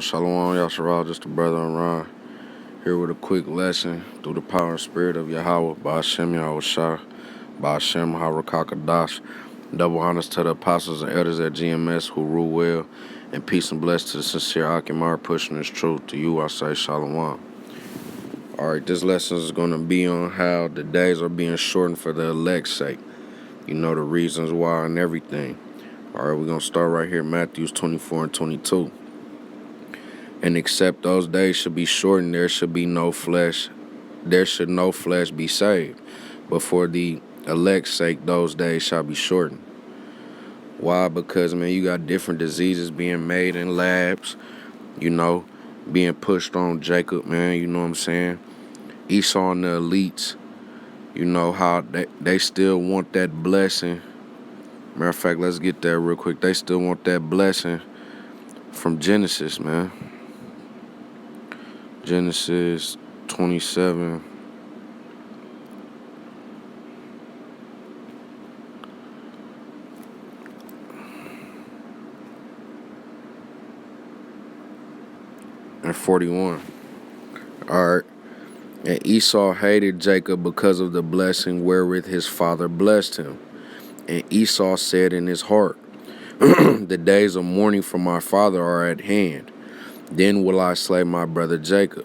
Shalawam, Yahawah, just a brother around here with a quick lesson through the power and spirit of Yahawah, Bahasham, Yahawashi, Bahasham, Rawchaa, Qadash. Double honors to the apostles and elders at GMS who rule well, and peace and bless to the sincere Akimar pushing this truth. To you, I say Shalawam. Alright, this lesson is going to be on how the days are being shortened for the elect's sake. You know the reasons why and everything. Alright, we're going to start right here, Matthew 24 and 22. And except those days should be shortened, there should no flesh be saved. But for the elect's sake, those days shall be shortened. Why? Because, man, you got different diseases being made in labs, being pushed on Jacob, man, you know what I'm saying? Esau and the elites, how they still want that blessing. Matter of fact, let's get there real quick. They still want that blessing from Genesis, man. Genesis 27. And 41. Alright. And Esau hated Jacob because of the blessing wherewith his father blessed him. And Esau said in his heart, the days of mourning for my father are at hand. Then will I slay my brother Jacob.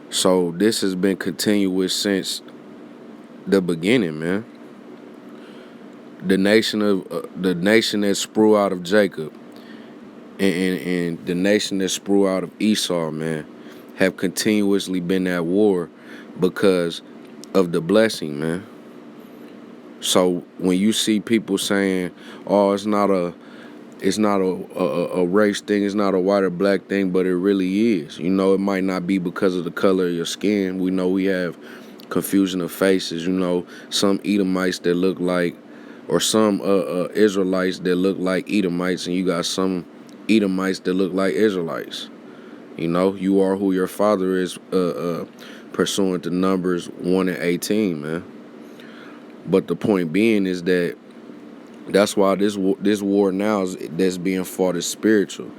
So this has been continuous since the beginning, man. The nation that sprung out of Jacob and the nation that sprung out of Esau, man, have continuously been at war because of the blessing, man. So when you see people saying, "Oh, it's not a race thing, it's not a white or black thing," but it really is. It might not be because of the color of your skin. We know we have confusion of faces. Some Edomites that look like, or some Israelites that look like Edomites, and you got some Edomites that look like Israelites. You are who your father is, pursuant to Numbers 1 and 18, man. But the point being is that's why this war now that's being fought is spiritual.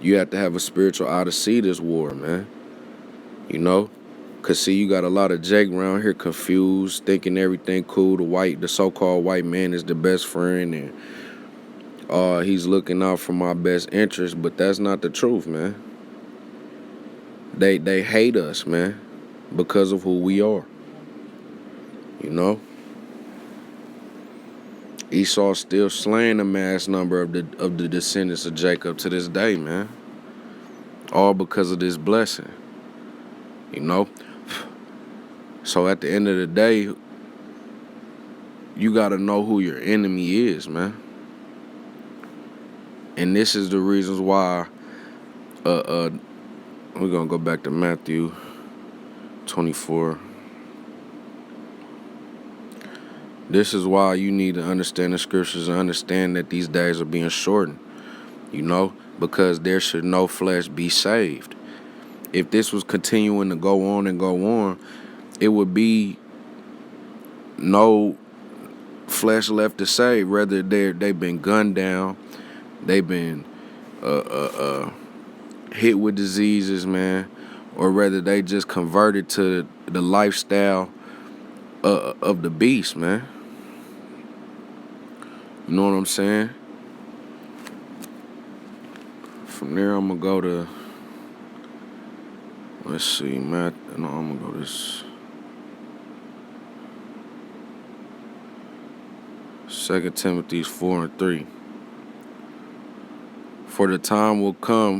You have to have a spiritual eye to see this war, man. Because, see, you got a lot of Jake around here confused, thinking everything cool. The so-called white man is the best friend, and he's looking out for my best interest. But that's not the truth, man. They hate us, man, because of who we are. Esau's still slaying a mass number of the descendants of Jacob to this day, man. All because of this blessing. So at the end of the day, you gotta know who your enemy is, man. And this is the reasons why we're gonna go back to Matthew 24. This is why you need to understand the scriptures and understand that these days are being shortened, because there should no flesh be saved. If this was continuing to go on and go on, it would be no flesh left to save. Whether they've been gunned down, they've been hit with diseases, man, or whether they just converted to the lifestyle of the beast, man. You know what I'm saying? From there, I'm going to go to, let's see, I'm going to go to this 2 Timothy 4 and 3. For the time will come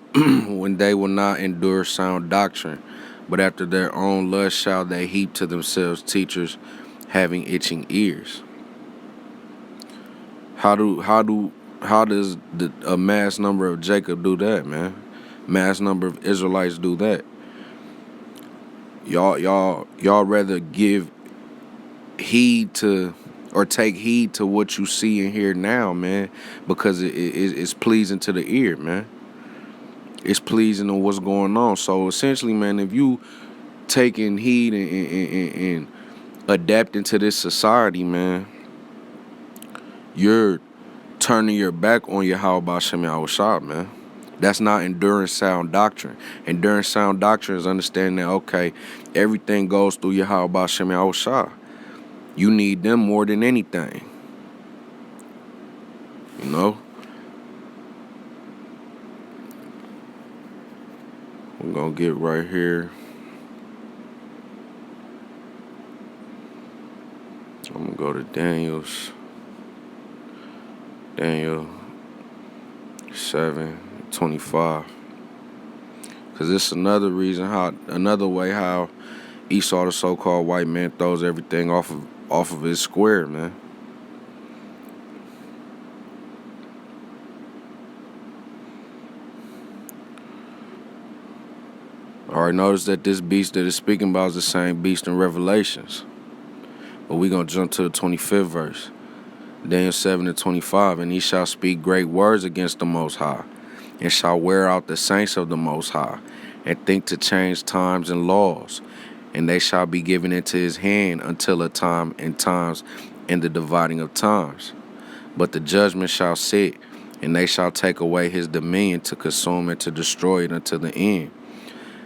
when they will not endure sound doctrine, but after their own lust shall they heap to themselves teachers having itching ears. How does a mass number of Jacob do that, man? Mass number of Israelites do that. Y'all rather give heed to or take heed to what you see and hear now, man, because it's pleasing to the ear, man. It's pleasing to what's going on. So essentially, man, if you taking heed and adapting to this society, man, you're turning your back on Yahawah, Bahasham, Yahawashi, man. That's not enduring sound doctrine. Enduring sound doctrine is understanding that, okay, everything goes through Yahawah, Bahasham, Yahawashi. You need them more than anything. You know? We're going to get right here. I'm going to go to Daniel 7:25. Because it's another way how Esau, the so-called white man, throws everything off of his square, man. Alright, notice that this beast that is speaking about is the same beast in Revelations. But we're going to jump to the 25th verse. Daniel 7:25. And he shall speak great words against the Most High, and shall wear out the saints of the Most High, and think to change times and laws. And they shall be given into his hand until a time and times and the dividing of times. But the judgment shall sit, and they shall take away his dominion to consume and to destroy it until the end.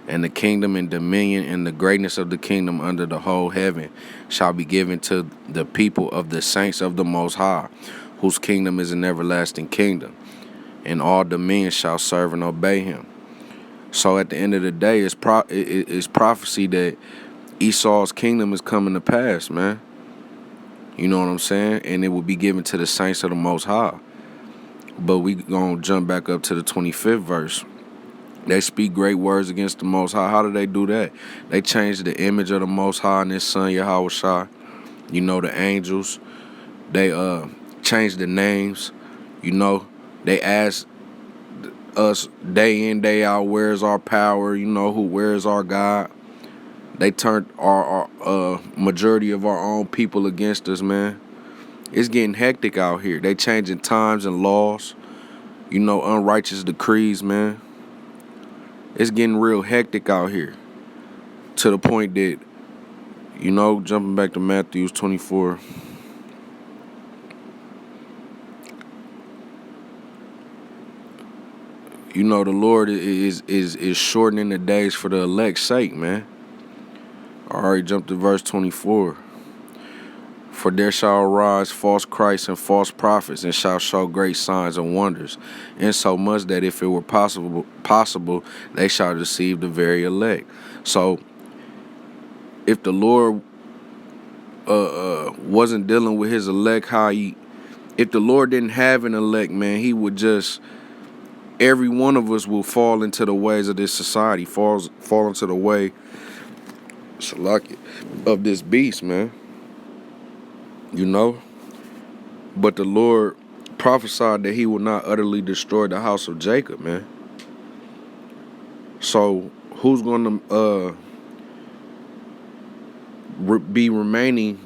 And the kingdom and dominion and the greatness of the kingdom under the whole heaven shall be given to the people of the saints of the Most High, whose kingdom is an everlasting kingdom. And all dominion shall serve and obey him. So at the end of the day, it's prophecy that Esau's kingdom is coming to pass, man. You know what I'm saying? And it will be given to the saints of the Most High. But we gonna jump back up to the 25th verse. They speak great words against the Most High. How do they do that? They change the image of the Most High and his son Yahawashi. You know, the angels. They change the names. You know, they ask us day in, day out, where's our power? You know, where's our God? They turned our majority of our own people against us, man. It's getting hectic out here. They changing times and laws. You know, unrighteous decrees, man. It's getting real hectic out here. To the point that, you know, jumping back to Matthew 24. You know, the Lord is shortening the days for the elect's sake, man. I already jumped to verse 24. For there shall arise false Christs and false prophets, and shall show great signs and wonders, insomuch that if it were possible, they shall deceive the very elect. So, if the Lord wasn't dealing with his elect, if the Lord didn't have an elect, man, he would just, every one of us will fall into the ways of this society, fall into the way of this beast, man. You know? But the Lord prophesied that he will not utterly destroy the house of Jacob, man. So who's going to be remaining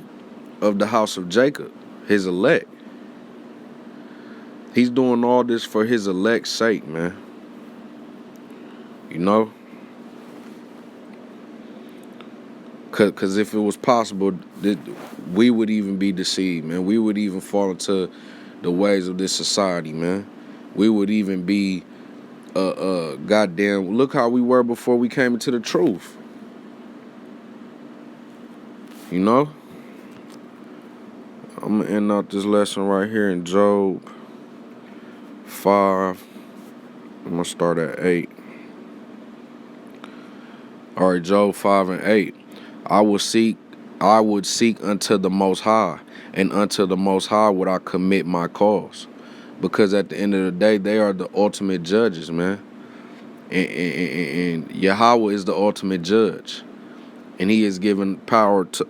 of the house of Jacob? His elect. He's doing all this for his elect's sake, man. You know? Because if it was possible, we would even be deceived, man. We would even fall into the ways of this society, man. We would even be, goddamn, look how we were before we came into the truth. You know? I'm going to end out this lesson right here in Job 5. I'm going to start at 8. All right, Job 5 and 8. I would seek unto the Most High, and unto the Most High would I commit my cause. Because at the end of the day, they are the ultimate judges, man. And Yahawah is the ultimate judge. And he is given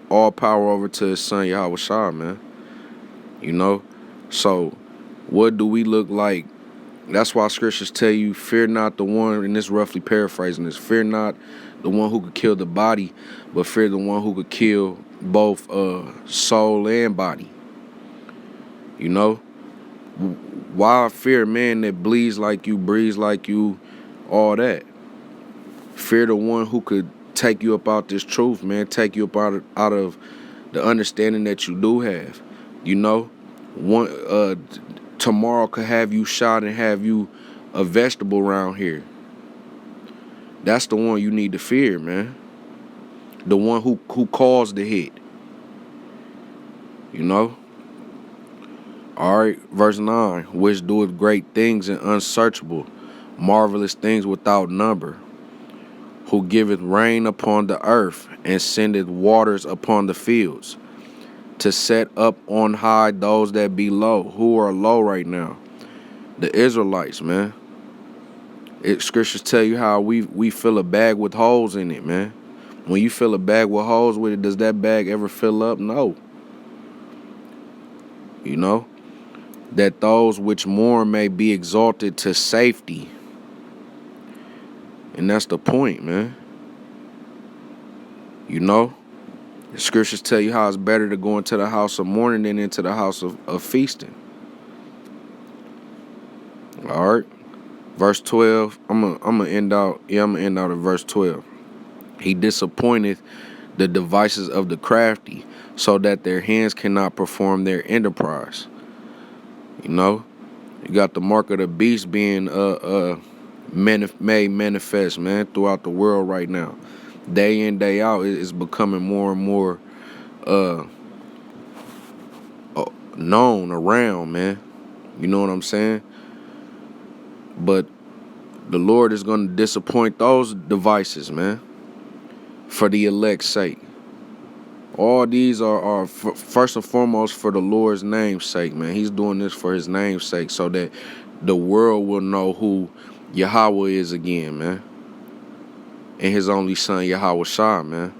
all power over to his son Yahawashi, man. You know? So, what do we look like? That's why scriptures tell you, fear not the one, and this roughly paraphrasing this, fear not the one who could kill the body, but fear the one who could kill both soul and body. You know? Why fear man that bleeds like you, breathes like you, all that? Fear the one who could take you up out this truth, man. Take you up out of the understanding that you do have. You know? Tomorrow could have you shot and have you a vegetable around here. That's the one you need to fear, man. The one who caused the hit. You know? Alright, verse 9. Which doeth great things and unsearchable, marvelous things without number. Who giveth rain upon the earth, and sendeth waters upon the fields, to set up on high those that be low. Who are low right now? The Israelites, man. Scriptures tell you how we fill a bag with holes in it, man. When you fill a bag with holes with it, does that bag ever fill up? No. You know? That those which mourn may be exalted to safety. And that's the point, man. You know? The scriptures tell you how it's better to go into the house of mourning than into the house of feasting. All right. Verse 12. I'm gonna end out at verse 12. He disappointeth the devices of the crafty, so that their hands cannot perform their enterprise. You know? You got the mark of the beast being made manifest, man, throughout the world right now. Day in, day out, it's becoming more and more known around, man. You know what I'm saying? But the Lord is going to disappoint those devices, man, for the elect's sake. All these are first and foremost for the Lord's name's sake, man. He's doing this for his name's sake, so that the world will know who Yahawah is again, man. And his only son, Yahawashi, man.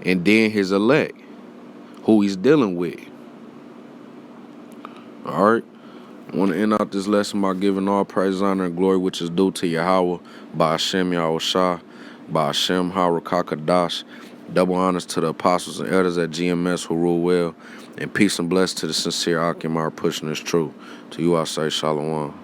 And then his elect, who he's dealing with. All right. I want to end out this lesson by giving all praise, honor, and glory which is due to Yahawah, Bahasham, Yahawashi, Bahasham, Rawchaa, Qadash. Double honors to the apostles and elders at GMS who rule well. And peace and bless to the sincere Akim are pushing this truth. To you I say Shalawam.